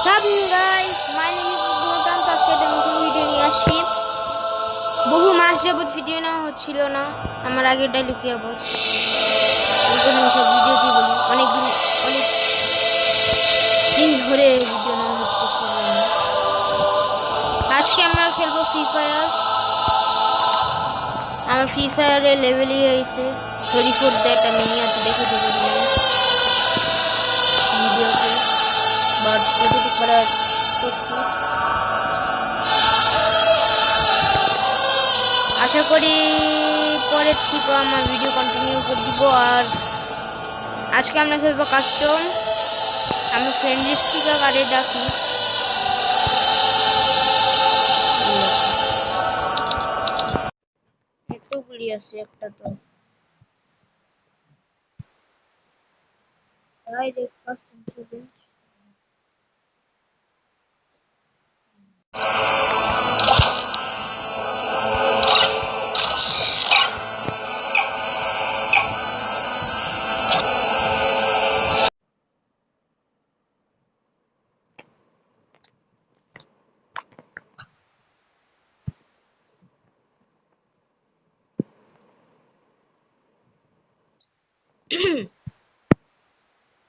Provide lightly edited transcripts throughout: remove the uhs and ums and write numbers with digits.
Sup guys, my name is Gautam. তো আজকে একটা নতুন ভিডিও নিয়ে আসছি। বহু মাস যাবত ভিডিও নেওয়া হচ্ছিল না। আমার আগেরটাই লুকি আবার আমি সব ভিডিওতেই বলি অনেক দিন ধরে ভিডিও নেওয়া হচ্ছে না। আজকে আমরা খেলবো ফ্রি ফায়ার। আমার ফ্রি ফায়ারের লেভেলই হয়েছে। সরি ফর দ্যাট, আমি এত দেখাতে পারি না ভিডিওতে, বাট যতটুকু করার করছি। আশা করি পরের থেকে আমার ভিডিও কন্টিনিউ করে দিব। আর আজকে আমরা খেলবো কাস্টম। আমি ফ্রেন্ড লিস্টিকা কারে ডাকি, এতগুলি আছে একটা তো ডাইরেক্ট কাস্টম চ্যালেঞ্জ।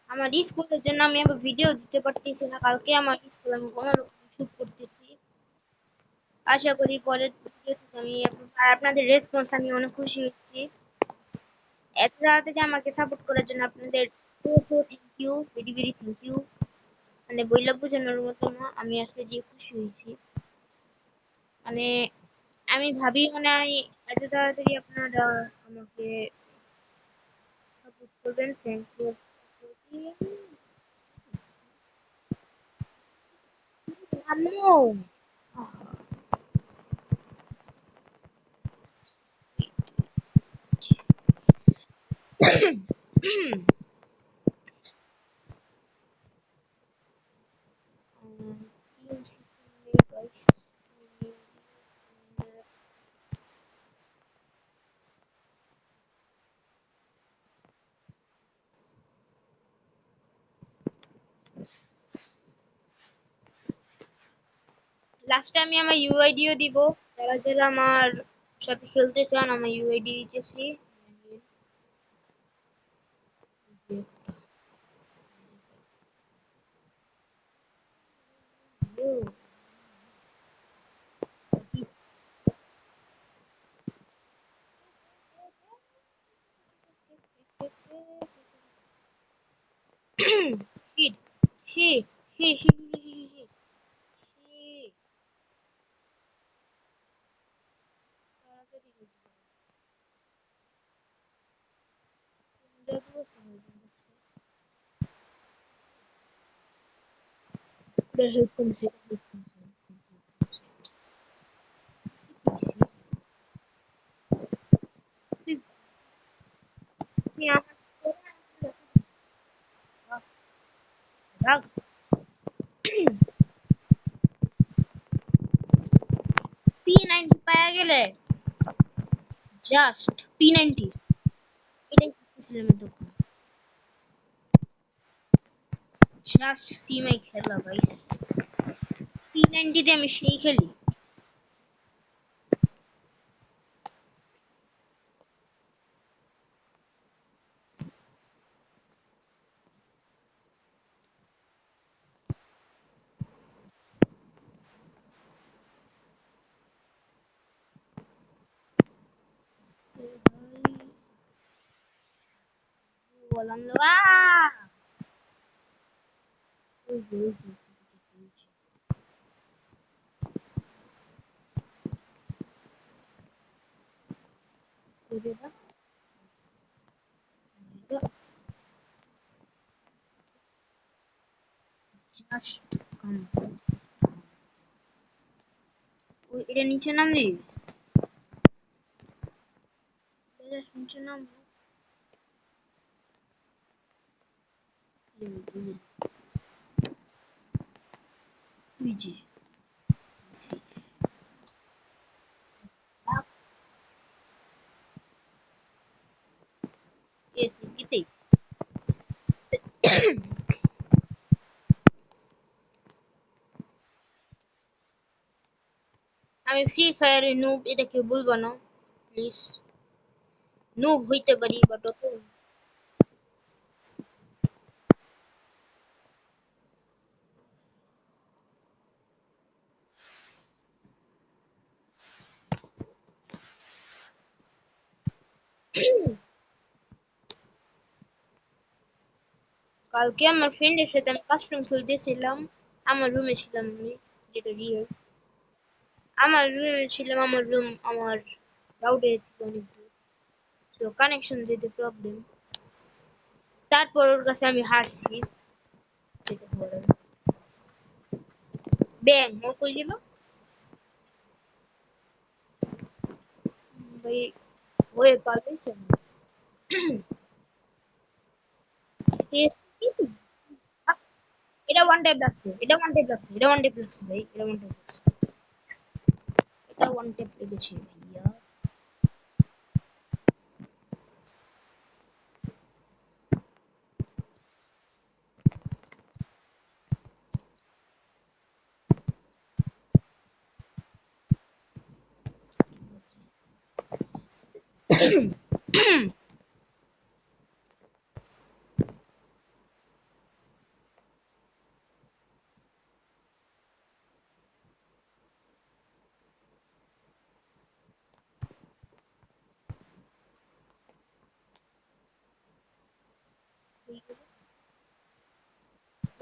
আমার স্কুলের জন্য আমি আবার ভিডিও দিতে পারতেছি না। কালকে আমার স্কুল আমি কোনো রকম শুট করতেছি। আশা করি পরের ভিডিও থেকে আমি আপনাদের রেসপন্স আমি অনেক খুশি হয়েছি। এত তাড়াতাড়ি আমাকে সাপোর্ট করার জন্য আপনাদের so thank you, very very thank you. মানে বইলা বোঝানোর মতো না, আমি আজকে যে খুশি হয়েছি। মানে আমি ভাবি মানে এত তাড়াতাড়ি আপনারা আমাকে সাপোর্ট করবেন। Thank you. আম্মু লাস্টে আমি আমার ইউআইডিও দিব। যারা যারা আমার সাথে খেলতে চান আমার ইউআইডি দিতেছি। Shit, shit, shit, shit, shit, shit. Help কমছে, help কমছে। তুই আমার ভাগ P90 পাওয়া গেলে জাস্ট P90 এটাই খুঁজতেছিলাম তখন। জাস্ট সিমাই খেলা গাইস, P90 তে আমি সেই খেলি। বললাম জাস্ট কাম। এটা নিচে নাম দিস, নিচে নাম তুই এসে গিতে আমি ফ্রি ফায়ারে নুব, এটা কেউ বলবো না প্লিজ। নুব হইতে পারি বাট অত কালকে আমার ফ্রেন্ডের সাথে আমি কাস্টম খেলতেছিলাম। আমার রুমে ছিলাম আমি, যেটা রিয়েল। আমার রুমে ছিলাম, আমার রুম আমার রাউটারের থেকে অনেক দূর, তো কানেকশন যেতে প্রবলেম। তারপর ওর কাছে আমি হারছি, যেটা বলার। ব্যাং ও কই গেল ভাই, হয়ে পালাইছে না। এটা ওয়ান টাইপ লাগছে, এটা ওয়ান টাইপ লাগছে, এটা ওয়ান টাইপ লাগছে ভাই, এটা ওয়ান টাইপ লাগছে, এটা ওয়ান টাইপ লেগেছে ভাইয়া।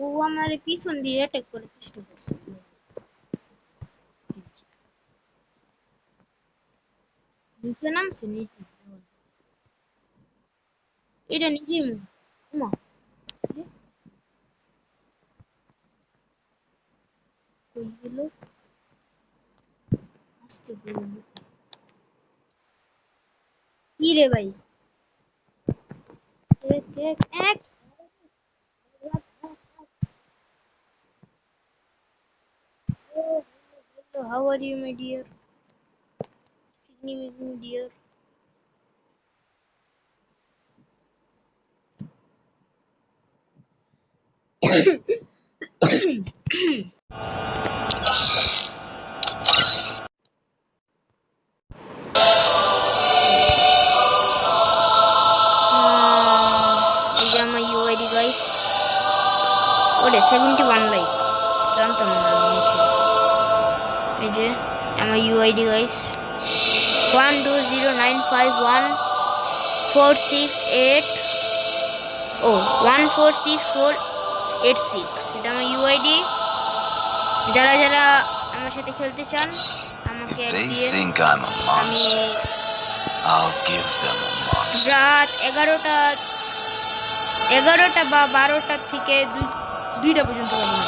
ও আমার পিছন দিয়ে অ্যাটাক করার চেষ্টা করছে। নিচে নামছে, নিচে। এটা নিজেই মা কই গেল, আসতে বলল কি রে ভাই। এক এক এক How are you, my dear? Sydney, my dear. Is my UID guys? What is 71 like? জানতাম না আমি কি। এই যে আমার UID guys 120951468 146486, এটা আমার UID। যারা যারা আমার সাথে খেলতে চান আমাকে দিয়ে, আমি রাত 11টা বা 12টা থেকে 2টা পর্যন্ত পারবো।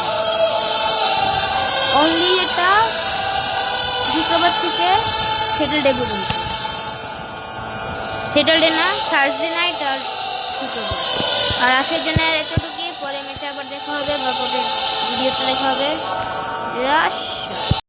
অনলি এটা শুক্রবার থেকে স্যাটারডে পর্যন্ত, স্যাটারডে না থার্সডে নাইট আর শুক্রবার। আর আসার জন্য এতটুকুই, পরে ম্যাচে আবার দেখা হবে বা পরের ভিডিওতে দেখা হবে।